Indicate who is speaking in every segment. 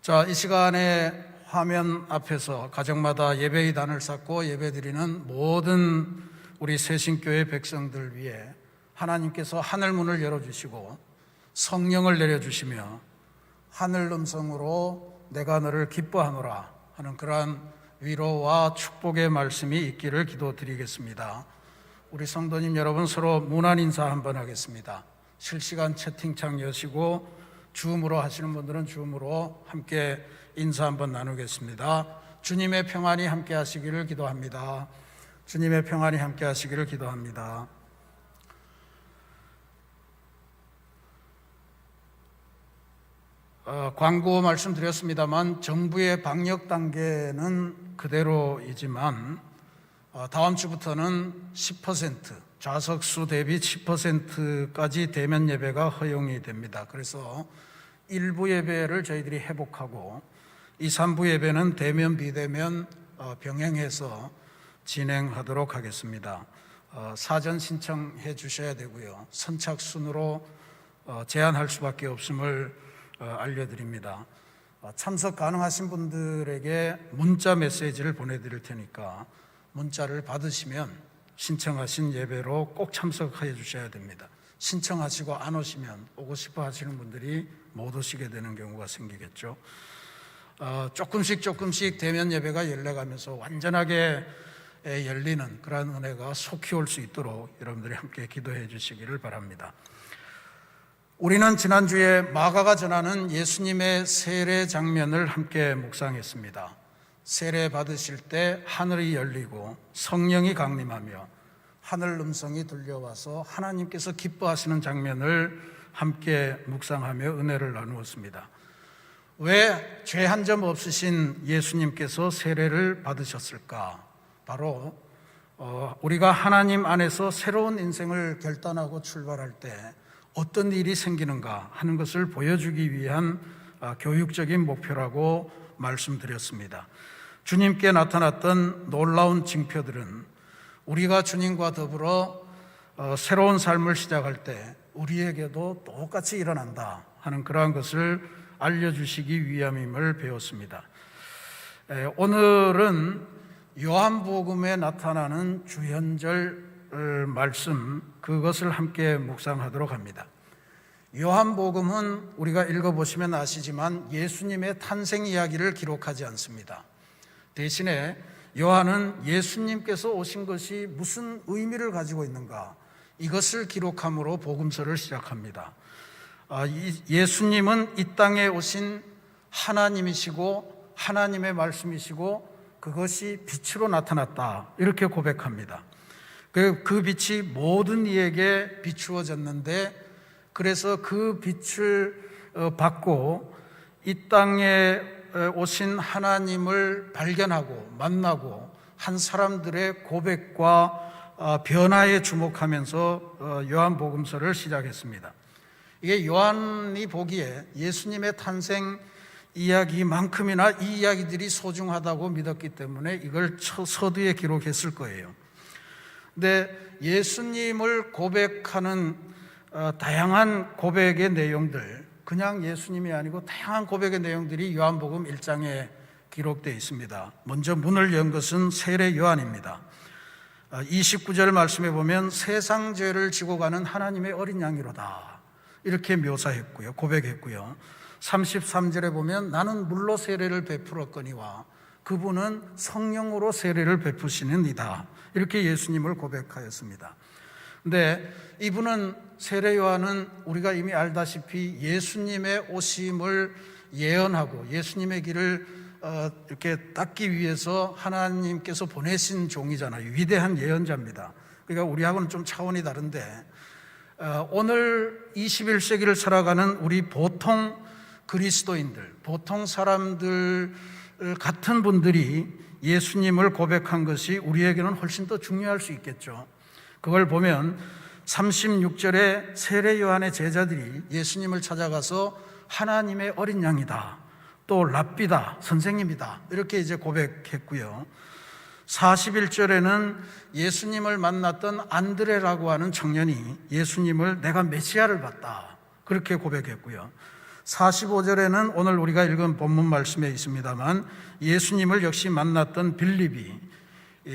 Speaker 1: 자, 이 시간에 화면 앞에서 가정마다 예배의 단을 쌓고 예배드리는 모든 우리 새신교회 백성들 위해 하나님께서 하늘 문을 열어주시고 성령을 내려주시며 하늘 음성으로 내가 너를 기뻐하노라 하는 그러한 위로와 축복의 말씀이 있기를 기도드리겠습니다. 우리 성도님 여러분, 서로 문안 인사 한번 하겠습니다. 실시간 채팅창 여시고 줌으로 하시는 분들은 줌으로 함께 인사 한번 나누겠습니다. 주님의 평안이 함께 하시기를 기도합니다. 주님의 평안이 함께 하시기를 기도합니다. 광고 말씀드렸습니다만 정부의 방역 단계는 그대로이지만 다음 주부터는 10% 좌석수 대비 10%까지 대면 예배가 허용이 됩니다. 그래서 1부 예배를 저희들이 회복하고 2, 3부 예배는 대면 비대면 병행해서 진행하도록 하겠습니다. 사전 신청해 주셔야 되고요. 선착순으로 제한할 수밖에 없음을 알려드립니다. 참석 가능하신 분들에게 문자 메시지를 보내드릴 테니까 문자를 받으시면 신청하신 예배로 꼭 참석해 주셔야 됩니다. 신청하시고 안 오시면 오고 싶어 하시는 분들이 못 오시게 되는 경우가 생기겠죠. 조금씩 대면 예배가 열려가면서 완전하게 열리는 그러한 은혜가 속히 올 수 있도록 여러분들이 함께 기도해 주시기를 바랍니다. 우리는 지난주에 마가가 전하는 예수님의 세례 장면을 함께 묵상했습니다. 세례 받으실 때 하늘이 열리고 성령이 강림하며 하늘 음성이 들려와서 하나님께서 기뻐하시는 장면을 함께 묵상하며 은혜를 나누었습니다. 왜 죄 한 점 없으신 예수님께서 세례를 받으셨을까? 바로 우리가 하나님 안에서 새로운 인생을 결단하고 출발할 때 어떤 일이 생기는가 하는 것을 보여주기 위한 교육적인 목표라고 말씀드렸습니다. 주님께 나타났던 놀라운 징표들은 우리가 주님과 더불어 새로운 삶을 시작할 때 우리에게도 똑같이 일어난다 하는 그러한 것을 알려주시기 위함임을 배웠습니다. 오늘은 요한복음에 나타나는 주현절 말씀, 그것을 함께 묵상하도록 합니다. 요한복음은 우리가 읽어보시면 아시지만 예수님의 탄생 이야기를 기록하지 않습니다. 대신에 요한은 예수님께서 오신 것이 무슨 의미를 가지고 있는가, 이것을 기록함으로 복음서를 시작합니다. 예수님은 이 땅에 오신 하나님이시고 하나님의 말씀이시고 그것이 빛으로 나타났다, 이렇게 고백합니다. 그 빛이 모든 이에게 비추어졌는데, 그래서 그 빛을 받고 이 땅에 오신 하나님을 발견하고 만나고 한 사람들의 고백과 변화에 주목하면서 요한복음서를 시작했습니다. 이게 요한이 보기에 예수님의 탄생 이야기만큼이나 이 이야기들이 소중하다고 믿었기 때문에 이걸 서두에 기록했을 거예요. 근데 예수님을 고백하는 다양한 고백의 내용들, 그냥 예수님이 아니고 다양한 고백의 내용들이 요한복음 1장에 기록되어 있습니다. 먼저 문을 연 것은 세례 요한입니다. 29절 말씀에 보면 세상 죄를 지고 가는 하나님의 어린 양이로다, 이렇게 묘사했고요, 고백했고요. 33절에 보면 나는 물로 세례를 베풀었거니와 그분은 성령으로 세례를 베푸시는 이다, 이렇게 예수님을 고백하였습니다. 근데 이분은, 세례 요한은 우리가 이미 알다시피 예수님의 오심을 예언하고 예수님의 길을 이렇게 닦기 위해서 하나님께서 보내신 종이잖아요. 위대한 예언자입니다. 그러니까 우리하고는 좀 차원이 다른데, 오늘 21세기를 살아가는 우리 보통 그리스도인들, 보통 사람들 같은 분들이 예수님을 고백한 것이 우리에게는 훨씬 더 중요할 수 있겠죠. 그걸 보면 36절에 세례 요한의 제자들이 예수님을 찾아가서 하나님의 어린 양이다, 또 랍비다, 선생님이다, 이렇게 이제 고백했고요. 41절에는 예수님을 만났던 안드레라고 하는 청년이 예수님을 내가 메시아를 봤다, 그렇게 고백했고요. 45절에는 오늘 우리가 읽은 본문 말씀에 있습니다만 예수님을 역시 만났던 빌립이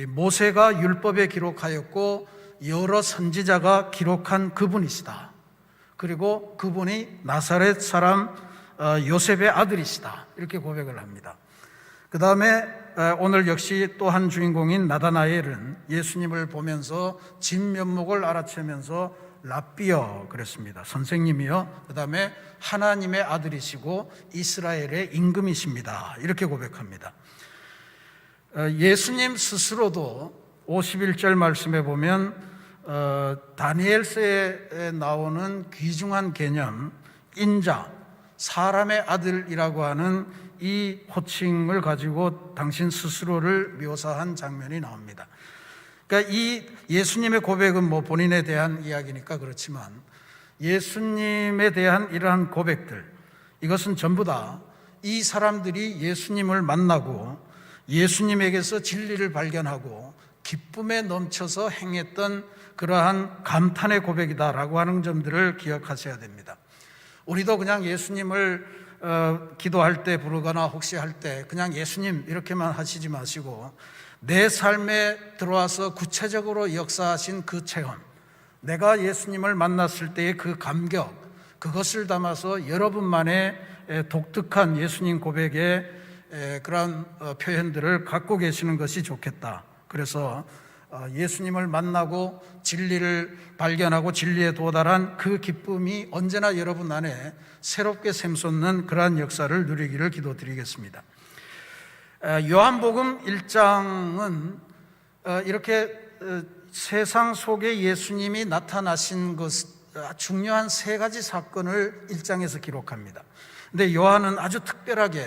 Speaker 1: 모세가 율법에 기록하였고 여러 선지자가 기록한 그분이시다. 그리고 그분이 나사렛 사람 요셉의 아들이시다. 이렇게 고백을 합니다. 그 다음에 오늘 역시 또 한 주인공인 나다나엘은 예수님을 보면서 진면목을 알아채면서 랍비여 그랬습니다. 선생님이요. 그 다음에 하나님의 아들이시고 이스라엘의 임금이십니다. 이렇게 고백합니다. 예수님 스스로도 51절 말씀에 보면 다니엘서에 나오는 귀중한 개념 인자, 사람의 아들이라고 하는 이 호칭을 가지고 당신 스스로를 묘사한 장면이 나옵니다. 그러니까 이 예수님의 고백은 뭐 본인에 대한 이야기니까 그렇지만 예수님에 대한 이러한 고백들, 이것은 전부 다 이 사람들이 예수님을 만나고 예수님에게서 진리를 발견하고 기쁨에 넘쳐서 행했던 그러한 감탄의 고백이다라고 하는 점들을 기억하셔야 됩니다. 우리도 그냥 예수님을 기도할 때 부르거나 혹시 할 때 그냥 예수님 이렇게만 하시지 마시고 내 삶에 들어와서 구체적으로 역사하신 그 체험, 내가 예수님을 만났을 때의 그 감격, 그것을 담아서 여러분만의 독특한 예수님 고백의 그런 표현들을 갖고 계시는 것이 좋겠다. 그래서 예수님을 만나고 진리를 발견하고 진리에 도달한 그 기쁨이 언제나 여러분 안에 새롭게 샘솟는 그러한 역사를 누리기를 기도드리겠습니다. 요한복음 1장은 이렇게 세상 속에 예수님이 나타나신 것 중요한 세 가지 사건을 1장에서 기록합니다. 근데 요한은 아주 특별하게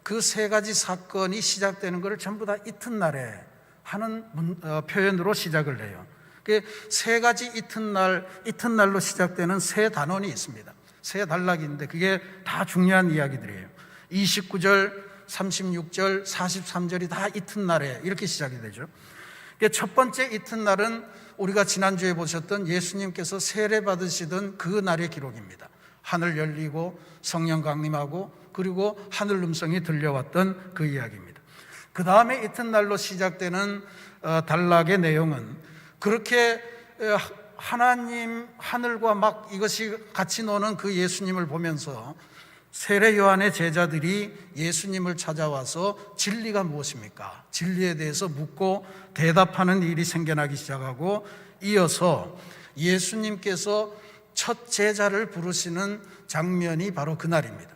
Speaker 1: 그 세 가지 사건이 시작되는 것을 전부 다 이튿날에 하는 표현으로 시작을 해요. 그 세 가지 이튿날로 시작되는 세 단원이 있습니다. 세 단락인데 그게 다 중요한 이야기들이에요. 29절, 36절, 43절이 다 이튿날에 이렇게 시작이 되죠. 첫 번째 이튿날은 우리가 지난주에 보셨던 예수님께서 세례 받으시던 그 날의 기록입니다. 하늘 열리고 성령 강림하고 그리고 하늘 음성이 들려왔던 그 이야기입니다. 그 다음에 이튿날로 시작되는 단락의 내용은 그렇게 하나님 하늘과 막 이것이 같이 노는 그 예수님을 보면서 세례 요한의 제자들이 예수님을 찾아와서 진리가 무엇입니까? 진리에 대해서 묻고 대답하는 일이 생겨나기 시작하고 이어서 예수님께서 첫 제자를 부르시는 장면이 바로 그날입니다.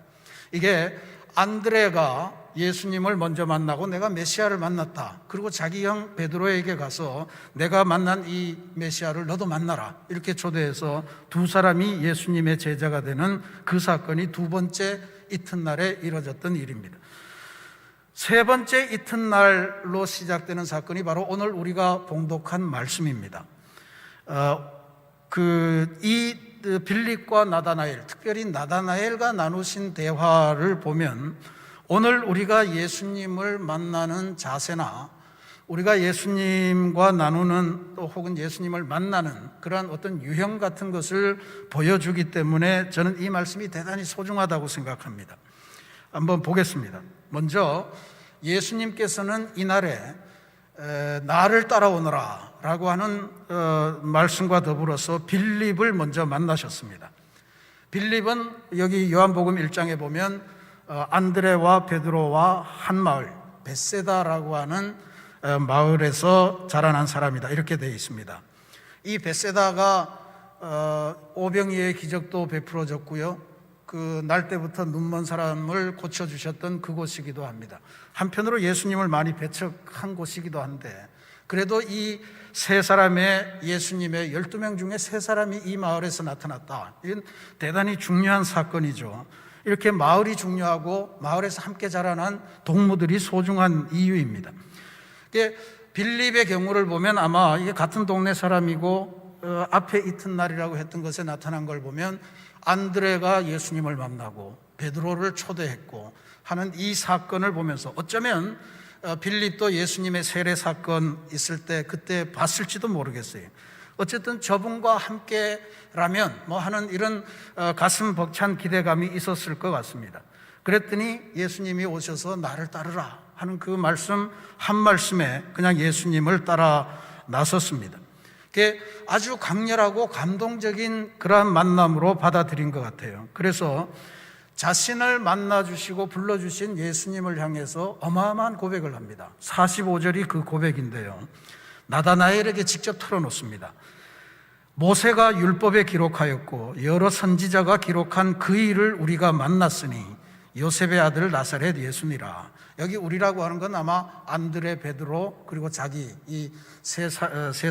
Speaker 1: 이게 안드레가 예수님을 먼저 만나고 내가 메시아를 만났다. 그리고 자기 형 베드로에게 가서 내가 만난 이 메시아를 너도 만나라. 이렇게 초대해서 두 사람이 예수님의 제자가 되는 그 사건이 두 번째 이튿날에 이루어졌던 일입니다. 세 번째 이튿날로 시작되는 사건이 바로 오늘 우리가 봉독한 말씀입니다. 빌립과 나다나엘, 특별히 나다나엘과 나누신 대화를 보면 오늘 우리가 예수님을 만나는 자세나 우리가 예수님과 나누는 또 혹은 예수님을 만나는 그러한 어떤 유형 같은 것을 보여주기 때문에 저는 이 말씀이 대단히 소중하다고 생각합니다. 한번 보겠습니다. 먼저 예수님께서는 이날에 나를 따라오너라 라고 하는 말씀과 더불어서 빌립을 먼저 만나셨습니다. 빌립은 여기 요한복음 1장에 보면 안드레와 베드로와 한 마을 벳세다라고 하는 마을에서 자라난 사람이다 이렇게 되어 있습니다. 이 벳세다가 오병이의 기적도 베풀어졌고요, 그 날 때부터 눈먼 사람을 고쳐주셨던 그곳이기도 합니다. 한편으로 예수님을 많이 배척한 곳이기도 한데 그래도 이 세 사람의 예수님의 12명 중에 세 사람이 이 마을에서 나타났다. 이건 대단히 중요한 사건이죠. 이렇게 마을이 중요하고 마을에서 함께 자라난 동무들이 소중한 이유입니다. 빌립의 경우를 보면 아마 이게 같은 동네 사람이고 앞에 이튿날이라고 했던 것에 나타난 걸 보면 안드레가 예수님을 만나고 베드로를 초대했고 하는 이 사건을 보면서 어쩌면 빌립도 예수님의 세례 사건 있을 때 그때 봤을지도 모르겠어요. 어쨌든 저분과 함께라면 뭐 하는 이런 가슴 벅찬 기대감이 있었을 것 같습니다. 그랬더니 예수님이 오셔서 나를 따르라 하는 그 말씀 한 말씀에 그냥 예수님을 따라 나섰습니다. 그게 아주 강렬하고 감동적인 그러한 만남으로 받아들인 것 같아요. 그래서 자신을 만나주시고 불러주신 예수님을 향해서 어마어마한 고백을 합니다. 45절이 그 고백인데요, 나다나엘에게 직접 털어놓습니다. 모세가 율법에 기록하였고 여러 선지자가 기록한 그 일을 우리가 만났으니 요셉의 아들 나사렛 예수니라. 여기 우리라고 하는 건 아마 안드레, 베드로 그리고 자기 이 세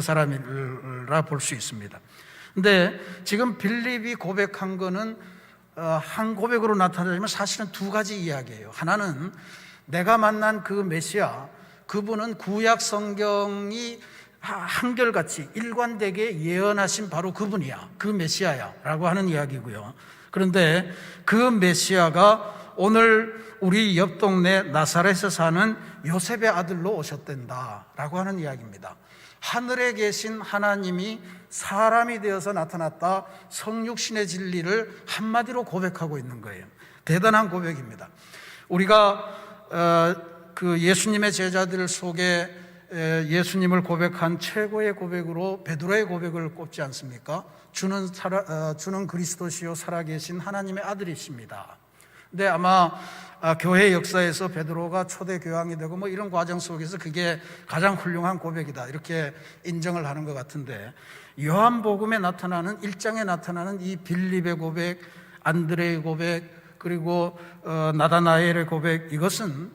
Speaker 1: 사람이라 볼 수 있습니다. 근데 지금 빌립이 고백한 거는 한 고백으로 나타나지만 사실은 두 가지 이야기예요. 하나는 내가 만난 그 메시아, 그분은 구약 성경이 한결같이 일관되게 예언하신 바로 그분이야, 그 메시아야 라고 하는 이야기고요. 그런데 그 메시아가 오늘 우리 옆 동네 나사렛에 사는 요셉의 아들로 오셨단다 라고 하는 이야기입니다. 하늘에 계신 하나님이 사람이 되어서 나타났다, 성육신의 진리를 한마디로 고백하고 있는 거예요. 대단한 고백입니다. 우리가 그 예수님의 제자들 속에 예수님을 고백한 최고의 고백으로 베드로의 고백을 꼽지 않습니까? 주는 그리스도시요 살아계신 하나님의 아들이십니다. 근데 아마 교회 역사에서 베드로가 초대 교황이 되고 뭐 이런 과정 속에서 그게 가장 훌륭한 고백이다 이렇게 인정을 하는 것 같은데, 요한복음에 나타나는 1장에 나타나는 이 빌립의 고백, 안드레의 고백, 그리고 나다나엘의 고백, 이것은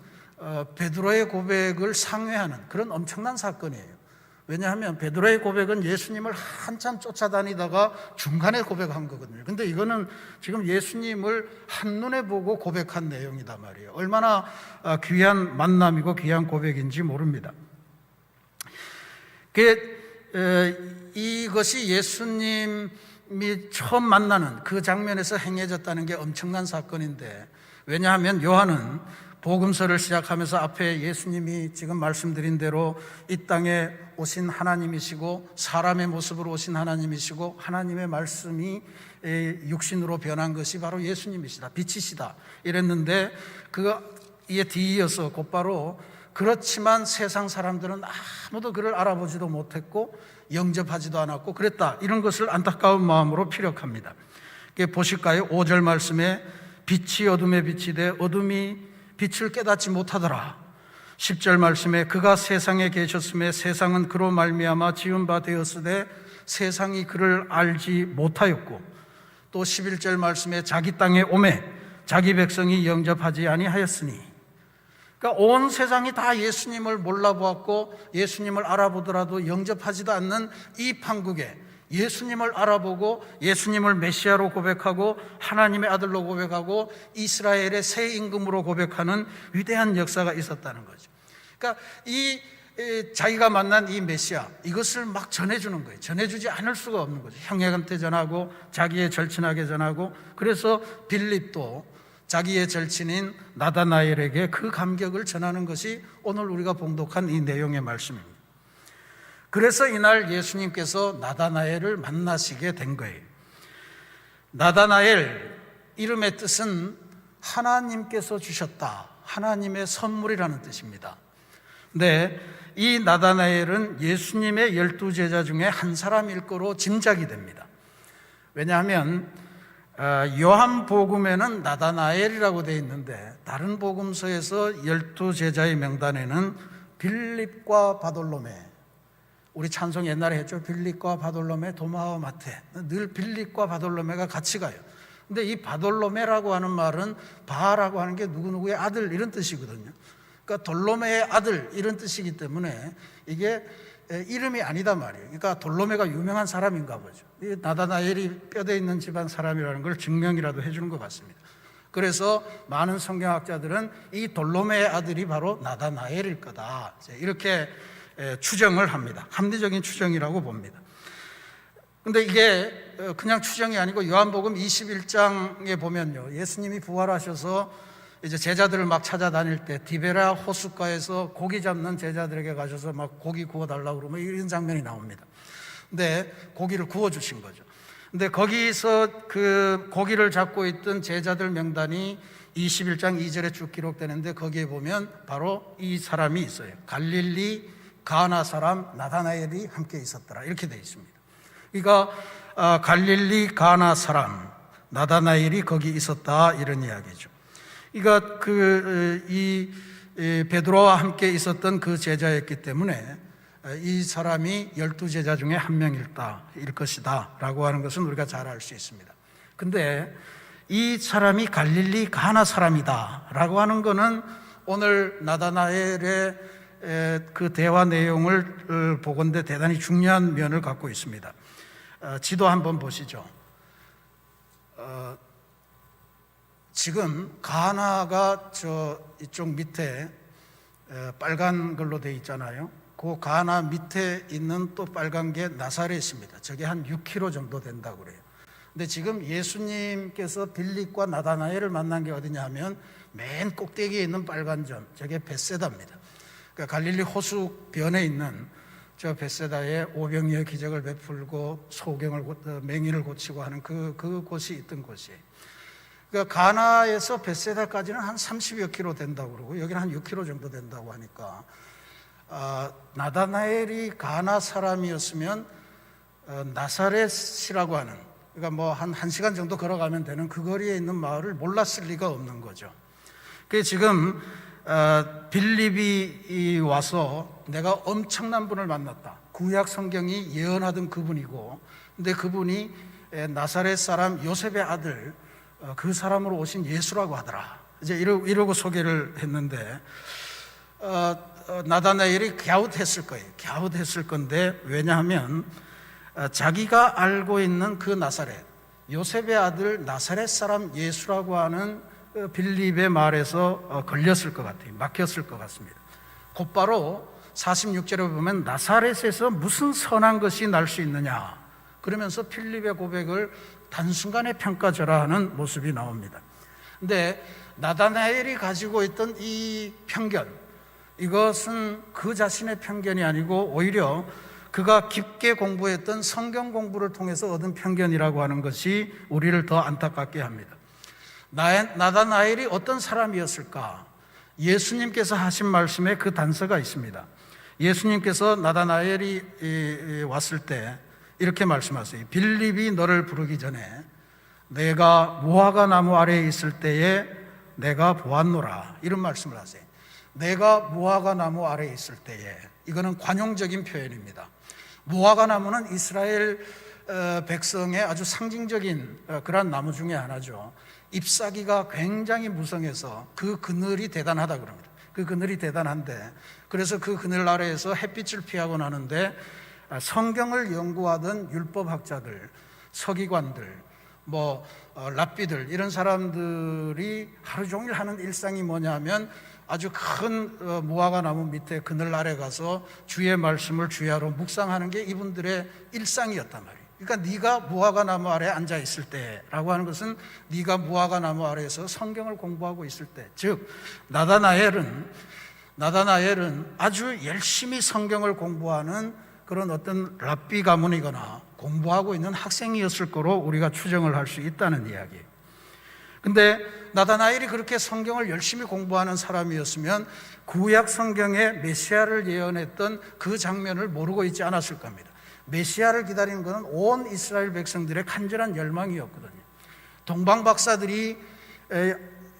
Speaker 1: 베드로의 고백을 상회하는 그런 엄청난 사건이에요. 왜냐하면 베드로의 고백은 예수님을 한참 쫓아다니다가 중간에 고백한 거거든요. 근데 이거는 지금 예수님을 한눈에 보고 고백한 내용이다 말이에요. 얼마나 귀한 만남이고 귀한 고백인지 모릅니다. 이것이 예수님이 처음 만나는 그 장면에서 행해졌다는 게 엄청난 사건인데, 왜냐하면 요한은 복음서를 시작하면서 앞에 예수님이 지금 말씀드린 대로 이 땅에 오신 하나님이시고 사람의 모습으로 오신 하나님이시고 하나님의 말씀이 육신으로 변한 것이 바로 예수님이시다, 빛이시다 이랬는데, 그에 뒤이어서 곧바로 그렇지만 세상 사람들은 아무도 그를 알아보지도 못했고 영접하지도 않았고 그랬다, 이런 것을 안타까운 마음으로 피력합니다. 보실까요? 5절 말씀에 빛이 어둠에 빛이 돼 어둠이 빛을 깨닫지 못하더라. 10절 말씀에 그가 세상에 계셨음에 세상은 그로 말미암아 지은 바 되었으되 세상이 그를 알지 못하였고, 또 11절 말씀에 자기 땅에 오매 자기 백성이 영접하지 아니하였으니, 그러니까 온 세상이 다 예수님을 몰라보았고 예수님을 알아보더라도 영접하지도 않는 이 판국에 예수님을 알아보고 예수님을 메시아로 고백하고 하나님의 아들로 고백하고 이스라엘의 새 임금으로 고백하는 위대한 역사가 있었다는 거죠. 그러니까 자기가 만난 이 메시아, 이것을 막 전해주는 거예요. 전해주지 않을 수가 없는 거죠. 형제한테 전하고 자기의 절친에게 전하고, 그래서 빌립도 자기의 절친인 나다나엘에게 그 감격을 전하는 것이 오늘 우리가 봉독한 이 내용의 말씀입니다. 그래서 이날 예수님께서 나다나엘을 만나시게 된 거예요. 나다나엘 이름의 뜻은 하나님께서 주셨다, 하나님의 선물이라는 뜻입니다. 근데 이 나다나엘은 예수님의 12제자 중에 한 사람일 거로 짐작이 됩니다. 왜냐하면 요한복음에는 나다나엘이라고 되어 있는데 다른 복음서에서 12제자의 명단에는 빌립과 바돌로메, 우리 찬송 옛날에 했죠. 빌립과 바돌로메, 도마와 마태, 늘 빌립과 바돌로메가 같이 가요. 근데 이 바돌로메라고 하는 말은 바라고 하는 게 누구누구의 아들 이런 뜻이거든요. 그러니까 돌로메의 아들 이런 뜻이기 때문에 이게 이름이 아니다 말이에요. 그러니까 돌로메가 유명한 사람인가 보죠. 나다나엘이 뼈대 있는 집안 사람이라는 걸 증명이라도 해주는 것 같습니다. 그래서 많은 성경학자들은 이 돌로메의 아들이 바로 나다나엘일 거다, 이렇게 추정을 합니다. 합리적인 추정이라고 봅니다. 근데 이게 그냥 추정이 아니고 요한복음 21장에 보면요, 예수님이 부활하셔서 이제 제자들을 막 찾아다닐 때 디베라 호숫가에서 고기 잡는 제자들에게 가셔서 막 고기 구워달라고 그러면 이런 장면이 나옵니다. 근데 고기를 구워 주신 거죠. 근데 거기서 그 고기를 잡고 있던 제자들 명단이 21장 2절에 쭉 기록되는데 거기에 보면 바로 이 사람이 있어요. 갈릴리 가나 사람 나다나엘이 함께 있었더라, 이렇게 되어 있습니다. 그러니까 갈릴리 가나 사람 나다나엘이 거기 있었다, 이런 이야기죠. 그러니까 이 베드로와 함께 있었던 그 제자였기 때문에 이 사람이 12제자 중에 한 명일 것이다 라고 하는 것은 우리가 잘 알 수 있습니다. 근데 이 사람이 갈릴리 가나 사람이다 라고 하는 것은 오늘 나다나엘의 그 대화 내용을 보건대 대단히 중요한 면을 갖고 있습니다. 지도 한번 보시죠. 지금 가나가 이쪽 밑에 빨간 걸로 되어 있잖아요. 그 가나 밑에 있는 또 빨간 게 나사렛입니다. 저게 한 6km 정도 된다고 그래요. 근데 지금 예수님께서 빌립과 나다나엘을 만난 게 어디냐 하면 맨 꼭대기에 있는 빨간 점, 저게 벳세다입니다. 그러니까 갈릴리 호수변에 있는 저 벳세다에 오병이어 기적을 베풀고 맹인을 고치고 하는 그곳이 있던 곳이에요. 그러니까 가나에서 벳세다까지는 한 30여 킬로 된다고 그러고 여기는 한 6km 정도 된다고 하니까 나다나엘이 가나 사람이었으면 나사렛이라고 하는, 그러니까 뭐 한 1시간 정도 걸어가면 되는 그 거리에 있는 마을을 몰랐을 리가 없는 거죠. 그래서 지금 빌립이 와서 내가 엄청난 분을 만났다, 구약 성경이 예언하던 그분이고, 근데 그분이 나사렛 사람 요셉의 아들 그 사람으로 오신 예수라고 하더라, 이제 이러고 소개를 했는데 나다나엘이 갸웃했을 거예요. 갸웃했을 건데, 왜냐하면 자기가 알고 있는 그 나사렛, 요셉의 아들 나사렛 사람 예수라고 하는 빌립의 말에서 걸렸을 것 같아요. 막혔을 것 같습니다. 곧바로 46절에 보면 나사렛에서 무슨 선한 것이 날 수 있느냐 그러면서 빌립의 고백을 단순간에 평가절하하는 모습이 나옵니다. 근데 나다나엘이 가지고 있던 이 편견, 이것은 그 자신의 편견이 아니고 오히려 그가 깊게 공부했던 성경 공부를 통해서 얻은 편견이라고 하는 것이 우리를 더 안타깝게 합니다. 나다나엘이 어떤 사람이었을까? 예수님께서 하신 말씀에 그 단서가 있습니다. 예수님께서 나다나엘이 왔을 때 이렇게 말씀하세요. 빌립이 너를 부르기 전에 내가 무화과 나무 아래에 있을 때에 내가 보았노라, 이런 말씀을 하세요. 내가 무화과 나무 아래에 있을 때에, 이거는 관용적인 표현입니다. 무화과 나무는 이스라엘 백성의 아주 상징적인 그런 나무 중에 하나죠. 잎사귀가 굉장히 무성해서 그 그늘이 대단하다 그럽니다. 그 그늘이 대단한데, 그래서 그 그늘 아래에서 햇빛을 피하곤 하는데 성경을 연구하던 율법학자들, 서기관들, 랍비들, 이런 사람들이 하루 종일 하는 일상이 뭐냐면 아주 큰 무화과 나무 밑에 그늘 아래 가서 주의 말씀을 주야로 묵상하는 게 이분들의 일상이었단 말이에요. 그러니까 네가 무화과 나무 아래 앉아 있을 때라고 하는 것은 네가 무화과 나무 아래에서 성경을 공부하고 있을 때, 즉 나다나엘은 아주 열심히 성경을 공부하는 그런 어떤 랍비 가문이거나 공부하고 있는 학생이었을 거로 우리가 추정을 할 수 있다는 이야기예요. 근데 나다나엘이 그렇게 성경을 열심히 공부하는 사람이었으면 구약 성경에 메시아를 예언했던 그 장면을 모르고 있지 않았을 겁니다. 메시아를 기다리는 것은 온 이스라엘 백성들의 간절한 열망이었거든요. 동방 박사들이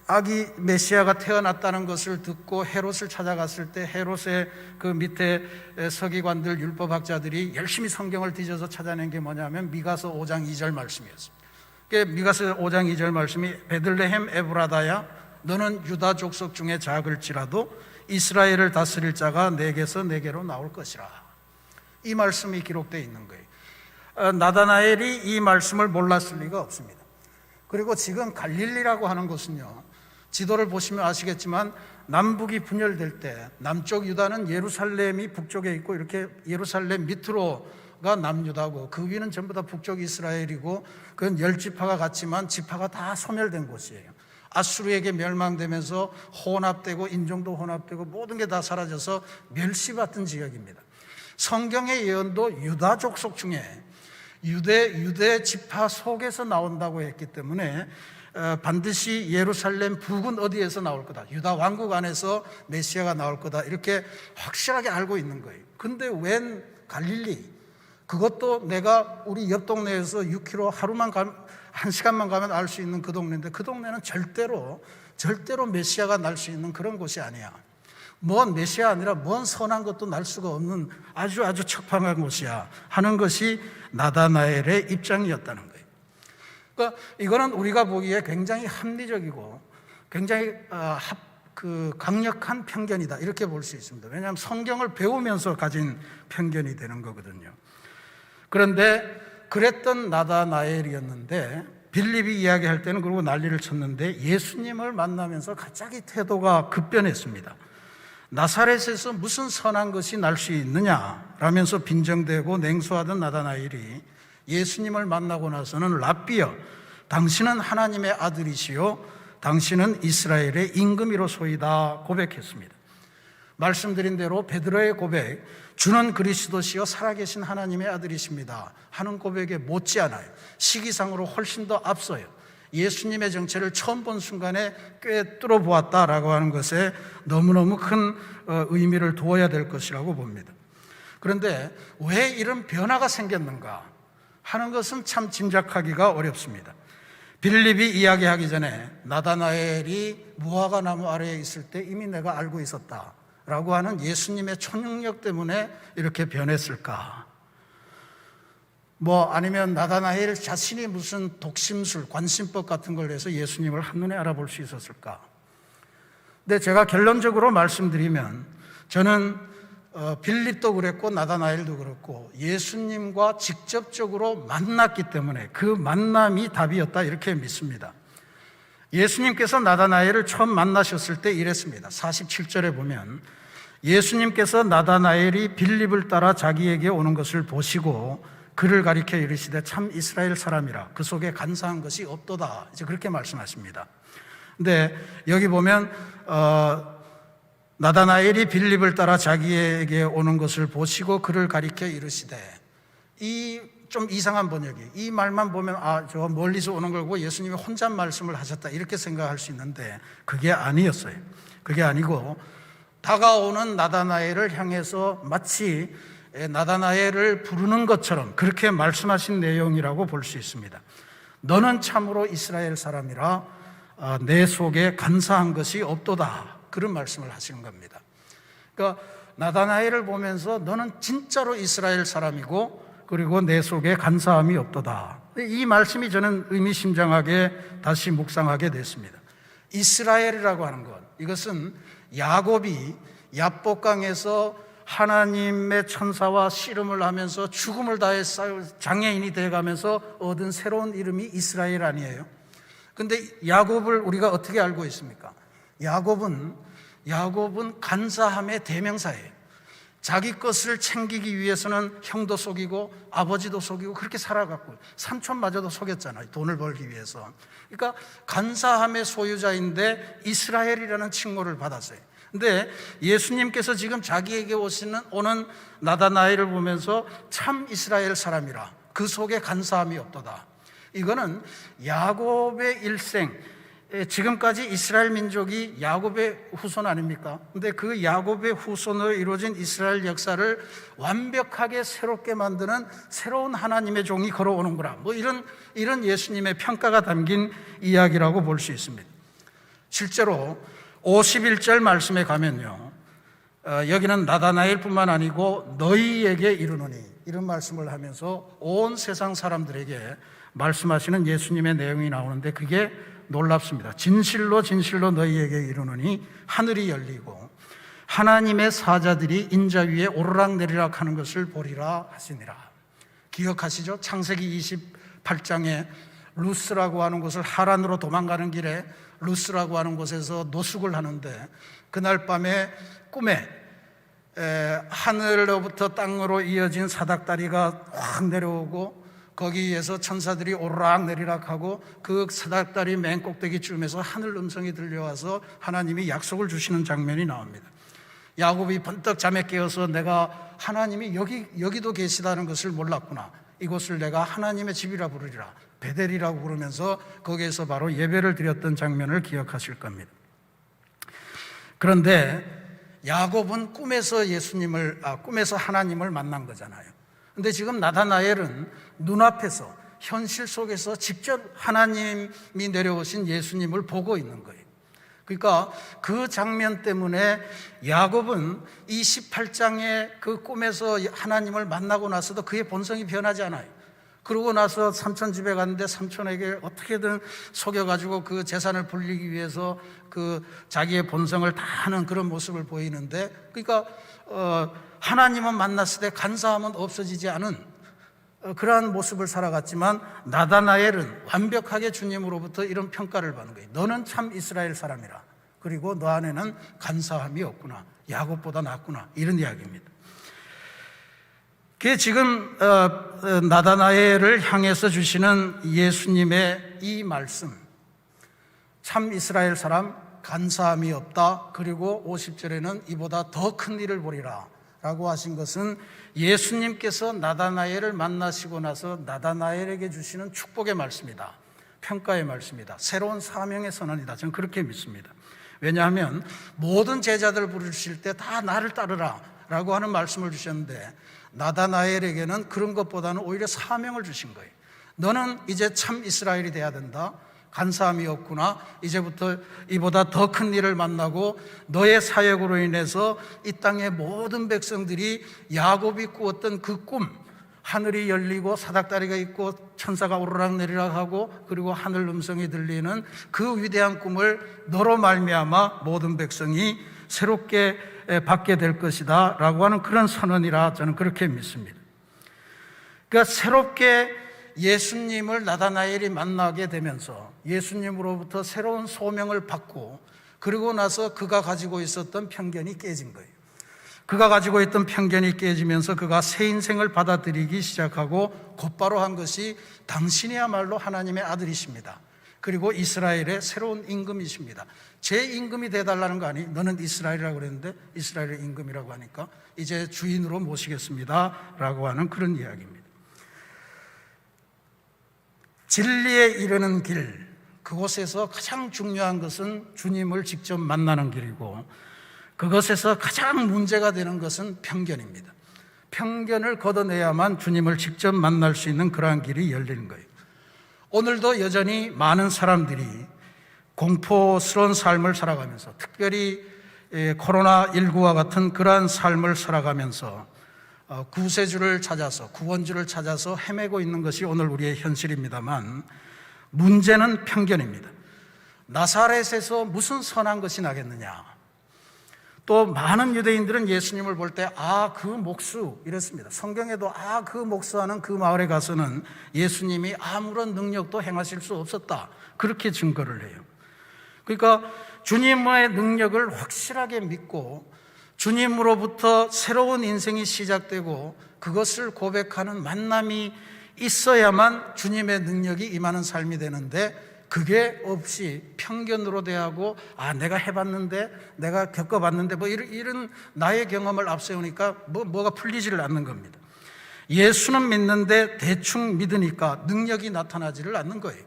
Speaker 1: 아기 메시아가 태어났다는 것을 듣고 헤롯을 찾아갔을 때 헤롯의 그 밑에 서기관들, 율법학자들이 열심히 성경을 뒤져서 찾아낸 게 뭐냐면 미가서 5장 2절 말씀이었습니다. 미가서 5장 2절 말씀이 베들레헴 에브라다야 너는 유다 족속 중에 작을지라도 이스라엘을 다스릴 자가 내게서 내게로 나올 것이라, 이 말씀이 기록되어 있는 거예요. 나다나엘이 이 말씀을 몰랐을 리가 없습니다. 그리고 지금 갈릴리라고 하는 곳은요, 지도를 보시면 아시겠지만 남북이 분열될 때 남쪽 유다는 예루살렘이 북쪽에 있고 이렇게 예루살렘 밑으로가 남유다고 그 위는 전부 다 북쪽 이스라엘이고, 그건 10지파가 같지만 지파가 다 소멸된 곳이에요. 아수르에게 멸망되면서 혼합되고 인종도 혼합되고 모든 게 다 사라져서 멸시받던 지역입니다. 성경의 예언도 유다 족속 중에 유대 지파 속에서 나온다고 했기 때문에 반드시 예루살렘 북은 어디에서 나올 거다, 유다 왕국 안에서 메시아가 나올 거다, 이렇게 확실하게 알고 있는 거예요. 근데 웬 갈릴리, 그것도 내가 우리 옆 동네에서 6km 하루만 가면, 1시간만 가면 알 수 있는 그 동네인데, 그 동네는 절대로 메시아가 날 수 있는 그런 곳이 아니야. 뭔 메시아 아니라 뭔 선한 것도 날 수가 없는 아주 척박한 곳이야 하는 것이 나다나엘의 입장이었다는 거예요. 그러니까 이거는 우리가 보기에 굉장히 합리적이고 굉장히 강력한 편견이다, 이렇게 볼 수 있습니다. 왜냐하면 성경을 배우면서 가진 편견이 되는 거거든요. 그런데 그랬던 나다나엘이었는데, 빌립이 이야기할 때는 그러고 난리를 쳤는데, 예수님을 만나면서 갑자기 태도가 급변했습니다. 나사렛에서 무슨 선한 것이 날 수 있느냐 라면서 빈정대고 냉소하던 나다나엘이 예수님을 만나고 나서는 랍비여, 당신은 하나님의 아들이시요 당신은 이스라엘의 임금이로소이다 고백했습니다. 말씀드린 대로 베드로의 고백, 주는 그리스도시요 살아계신 하나님의 아들이십니다 하는 고백에 못지않아요. 시기상으로 훨씬 더 앞서요. 예수님의 정체를 처음 본 순간에 꿰뚫어 보았다라고 하는 것에 너무너무 큰 의미를 두어야 될 것이라고 봅니다. 그런데 왜 이런 변화가 생겼는가 하는 것은 참 짐작하기가 어렵습니다. 빌립이 이야기하기 전에 나다나엘이 무화과 나무 아래에 있을 때 이미 내가 알고 있었다라고 하는 예수님의 초능력 때문에 이렇게 변했을까? 아니면 나다나엘 자신이 무슨 독심술, 관심법 같은 걸 해서 예수님을 한눈에 알아볼 수 있었을까? 근데 제가 결론적으로 말씀드리면, 저는 빌립도 그랬고 나다나엘도 그렇고 예수님과 직접적으로 만났기 때문에 그 만남이 답이었다, 이렇게 믿습니다. 예수님께서 나다나엘을 처음 만나셨을 때 이랬습니다. 47절에 보면 예수님께서 나다나엘이 빌립을 따라 자기에게 오는 것을 보시고 그를 가리켜 이르시되 참 이스라엘 사람이라 그 속에 간사한 것이 없도다, 이제 그렇게 말씀하십니다. 근데 여기 보면 나다나엘이 빌립을 따라 자기에게 오는 것을 보시고 그를 가리켜 이르시되, 이 좀 이상한 번역이, 이 말만 보면 저 멀리서 오는 걸 보고 예수님이 혼자 말씀을 하셨다, 이렇게 생각할 수 있는데 그게 아니었어요. 그게 아니고 다가오는 나다나엘을 향해서 마치 나다나엘을 부르는 것처럼 그렇게 말씀하신 내용이라고 볼 수 있습니다. 너는 참으로 이스라엘 사람이라 내 속에 간사한 것이 없도다, 그런 말씀을 하시는 겁니다. 그러니까 나다나엘을 보면서 너는 진짜로 이스라엘 사람이고 그리고 내 속에 간사함이 없도다, 이 말씀이 저는 의미심장하게 다시 묵상하게 됐습니다. 이스라엘이라고 하는 것, 이것은 야곱이 야복강에서 하나님의 천사와 씨름을 하면서 죽음을 다해 장애인이 되어가면서 얻은 새로운 이름이 이스라엘 아니에요? 근데 야곱을 우리가 어떻게 알고 있습니까? 야곱은 간사함의 대명사예요. 자기 것을 챙기기 위해서는 형도 속이고 아버지도 속이고 그렇게 살아갔고 삼촌마저도 속였잖아요, 돈을 벌기 위해서. 그러니까 간사함의 소유자인데 이스라엘이라는 칭호를 받았어요. 근데 예수님께서 지금 자기에게 오는 나다나엘을 보면서 참 이스라엘 사람이라 그 속에 간사함이 없도다, 이거는 야곱의 일생, 지금까지 이스라엘 민족이 야곱의 후손 아닙니까? 근데 그 야곱의 후손으로 이루어진 이스라엘 역사를 완벽하게 새롭게 만드는 새로운 하나님의 종이 걸어오는구나, 이런 예수님의 평가가 담긴 이야기라고 볼 수 있습니다. 실제로 51절 말씀에 가면요, 여기는 나다나엘뿐만 아니고 너희에게 이르노니, 이런 말씀을 하면서 온 세상 사람들에게 말씀하시는 예수님의 내용이 나오는데 그게 놀랍습니다. 진실로 진실로 너희에게 이르노니 하늘이 열리고 하나님의 사자들이 인자 위에 오르락내리락 하는 것을 보리라 하시니라. 기억하시죠? 창세기 28장에 루스라고 하는 곳을 하란으로 도망가는 길에 루스라고 하는 곳에서 노숙을 하는데 그날 밤에 꿈에 하늘로부터 땅으로 이어진 사닥다리가 확 내려오고 거기에서 천사들이 오르락 내리락 하고 그 사닥다리 맨 꼭대기쯤에서 하늘 음성이 들려와서 하나님이 약속을 주시는 장면이 나옵니다. 야곱이 번뜩 잠에 깨어서 내가 하나님이 여기도 계시다는 것을 몰랐구나. 이곳을 내가 하나님의 집이라 부르리라. 베델이라고 부르면서 거기에서 바로 예배를 드렸던 장면을 기억하실 겁니다. 그런데 야곱은 꿈에서 하나님을 만난 거잖아요. 근데 지금 나다나엘은 눈앞에서 현실 속에서 직접 하나님이 내려오신 예수님을 보고 있는 거예요. 그러니까 그 장면 때문에 야곱은 이 18장의 그 꿈에서 하나님을 만나고 나서도 그의 본성이 변하지 않아요. 그러고 나서 삼촌 집에 갔는데 삼촌에게 어떻게든 속여가지고 그 재산을 불리기 위해서 그 자기의 본성을 다 하는 그런 모습을 보이는데, 그러니까 하나님은 만났을 때 간사함은 없어지지 않은 그러한 모습을 살아갔지만, 나다나엘은 완벽하게 주님으로부터 이런 평가를 받는 거예요. 너는 참 이스라엘 사람이라. 그리고 너 안에는 간사함이 없구나. 야곱보다 낫구나. 이런 이야기입니다. 그게 지금 나다나엘을 향해서 주시는 예수님의 이 말씀, 참 이스라엘 사람, 간사함이 없다. 그리고 50절에는 이보다 더 큰 일을 보리라 라고 하신 것은 예수님께서 나다나엘을 만나시고 나서 나다나엘에게 주시는 축복의 말씀이다. 평가의 말씀이다. 새로운 사명의 선언이다. 저는 그렇게 믿습니다. 왜냐하면 모든 제자들 부르실 때 다 나를 따르라 라고 하는 말씀을 주셨는데, 나다나엘에게는 그런 것보다는 오히려 사명을 주신 거예요. 너는 이제 참 이스라엘이 돼야 된다. 간사함이 없구나. 이제부터 이보다 더 큰 일을 만나고 너의 사역으로 인해서 이 땅의 모든 백성들이 야곱이 꾸었던 그 꿈, 하늘이 열리고 사닥다리가 있고 천사가 오르락 내리락 하고 그리고 하늘 음성이 들리는 그 위대한 꿈을 너로 말미암아 모든 백성이 새롭게 받게 될 것이다 라고 하는 그런 선언이라 저는 그렇게 믿습니다. 그러니까 새롭게 예수님을 나다나엘이 만나게 되면서 예수님으로부터 새로운 소명을 받고, 그리고 나서 그가 가지고 있었던 편견이 깨진 거예요. 그가 가지고 있던 편견이 깨지면서 그가 새 인생을 받아들이기 시작하고, 곧바로 한 것이 당신이야말로 하나님의 아들이십니다. 그리고 이스라엘의 새로운 임금이십니다. 제 임금이 되달라는 거 아니? 너는 이스라엘이라고 그랬는데 이스라엘의 임금이라고 하니까 이제 주인으로 모시겠습니다 라고 하는 그런 이야기입니다. 진리에 이르는 길, 그곳에서 가장 중요한 것은 주님을 직접 만나는 길이고, 그것에서 가장 문제가 되는 것은 편견입니다. 편견을 걷어내야만 주님을 직접 만날 수 있는 그러한 길이 열리는 거예요. 오늘도 여전히 많은 사람들이 공포스러운 삶을 살아가면서, 특별히 코로나19와 같은 그러한 삶을 살아가면서 구세주를 찾아서, 구원주를 찾아서 헤매고 있는 것이 오늘 우리의 현실입니다만, 문제는 편견입니다. 나사렛에서 무슨 선한 것이 나겠느냐. 또 많은 유대인들은 예수님을 볼 때 그 목수 이랬습니다. 성경에도 그 목수하는 그 마을에 가서는 예수님이 아무런 능력도 행하실 수 없었다, 그렇게 증거를 해요. 그러니까 주님의 능력을 확실하게 믿고 주님으로부터 새로운 인생이 시작되고 그것을 고백하는 만남이 있어야만 주님의 능력이 임하는 삶이 되는데, 그게 없이 편견으로 대하고 내가 해봤는데, 내가 겪어봤는데 이런 나의 경험을 앞세우니까 뭐가 풀리지를 않는 겁니다. 예수는 믿는데 대충 믿으니까 능력이 나타나지를 않는 거예요.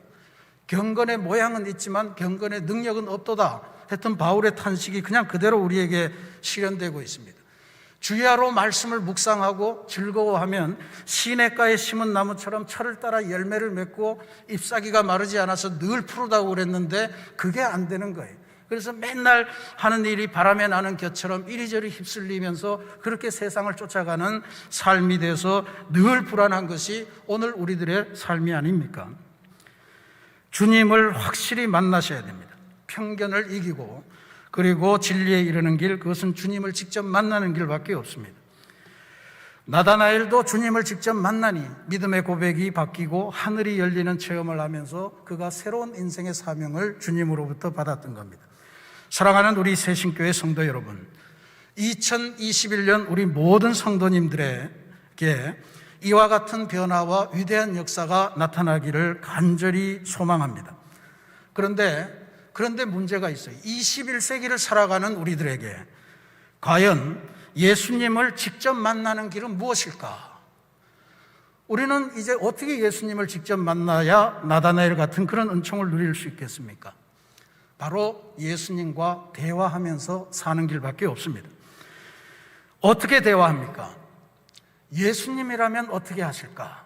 Speaker 1: 경건의 모양은 있지만 경건의 능력은 없도다 했던 바울의 탄식이 그냥 그대로 우리에게 실현되고 있습니다. 주야로 말씀을 묵상하고 즐거워하면 시냇가에 심은 나무처럼 철을 따라 열매를 맺고 잎사귀가 마르지 않아서 늘 푸르다고 그랬는데 그게 안 되는 거예요. 그래서 맨날 하는 일이 바람에 나는 곁처럼 이리저리 휩쓸리면서 그렇게 세상을 쫓아가는 삶이 돼서 늘 불안한 것이 오늘 우리들의 삶이 아닙니까? 주님을 확실히 만나셔야 됩니다. 편견을 이기고, 그리고 진리에 이르는 길, 그것은 주님을 직접 만나는 길밖에 없습니다. 나다나엘도 주님을 직접 만나니 믿음의 고백이 바뀌고 하늘이 열리는 체험을 하면서 그가 새로운 인생의 사명을 주님으로부터 받았던 겁니다. 사랑하는 우리 새신교회 성도 여러분, 2021년 우리 모든 성도님들에게 이와 같은 변화와 위대한 역사가 나타나기를 간절히 소망합니다. 그런데 문제가 있어요. 21세기를 살아가는 우리들에게 과연 예수님을 직접 만나는 길은 무엇일까? 우리는 이제 어떻게 예수님을 직접 만나야 나다나엘 같은 그런 은총을 누릴 수 있겠습니까? 바로 예수님과 대화하면서 사는 길밖에 없습니다. 어떻게 대화합니까? 예수님이라면 어떻게 하실까?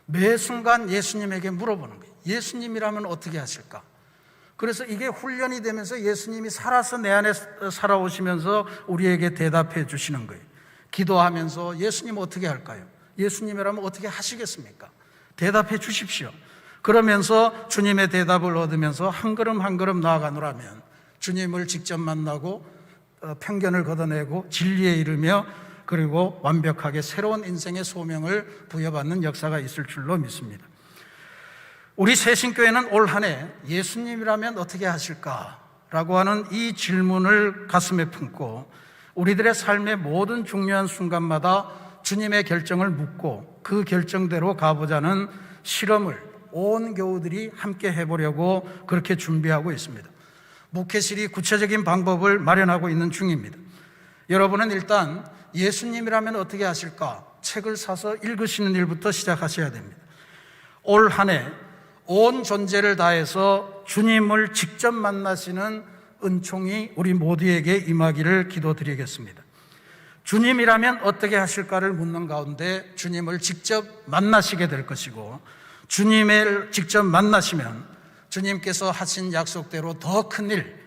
Speaker 1: 매 순간 예수님에게 물어보는 거예요. 예수님이라면 어떻게 하실까? 그래서 이게 훈련이 되면서 예수님이 살아서 내 안에 살아오시면서 우리에게 대답해 주시는 거예요. 기도하면서 예수님 어떻게 할까요? 예수님이라면 어떻게 하시겠습니까? 대답해 주십시오. 그러면서 주님의 대답을 얻으면서 한 걸음 한 걸음 나아가노라면 주님을 직접 만나고 편견을 걷어내고 진리에 이르며 그리고 완벽하게 새로운 인생의 소명을 부여받는 역사가 있을 줄로 믿습니다. 우리 새신교회는 올 한 해 예수님이라면 어떻게 하실까라고 하는 이 질문을 가슴에 품고 우리들의 삶의 모든 중요한 순간마다 주님의 결정을 묻고 그 결정대로 가보자는 실험을 온 교우들이 함께 해보려고 그렇게 준비하고 있습니다. 목회실이 구체적인 방법을 마련하고 있는 중입니다. 여러분은 일단 예수님이라면 어떻게 하실까? 책을 사서 읽으시는 일부터 시작하셔야 됩니다. 올 한 해 온 존재를 다해서 주님을 직접 만나시는 은총이 우리 모두에게 임하기를 기도드리겠습니다. 주님이라면 어떻게 하실까를 묻는 가운데 주님을 직접 만나시게 될 것이고 주님을 직접 만나시면 주님께서 하신 약속대로 더 큰 일,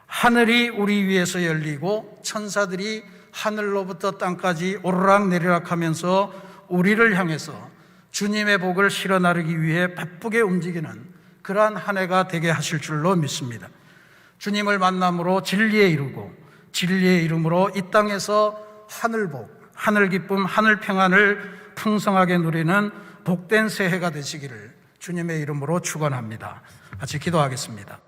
Speaker 1: 하늘이 우리 위에서 열리고 천사들이 하늘로부터 땅까지 오르락 내리락 하면서 우리를 향해서 주님의 복을 실어 나르기 위해 바쁘게 움직이는 그러한 한 해가 되게 하실 줄로 믿습니다. 주님을 만남으로 진리에 이르고 진리의 이름으로 이 땅에서 하늘복, 하늘 기쁨, 하늘 평안을 풍성하게 누리는 복된 새해가 되시기를 주님의 이름으로 축원합니다. 같이 기도하겠습니다.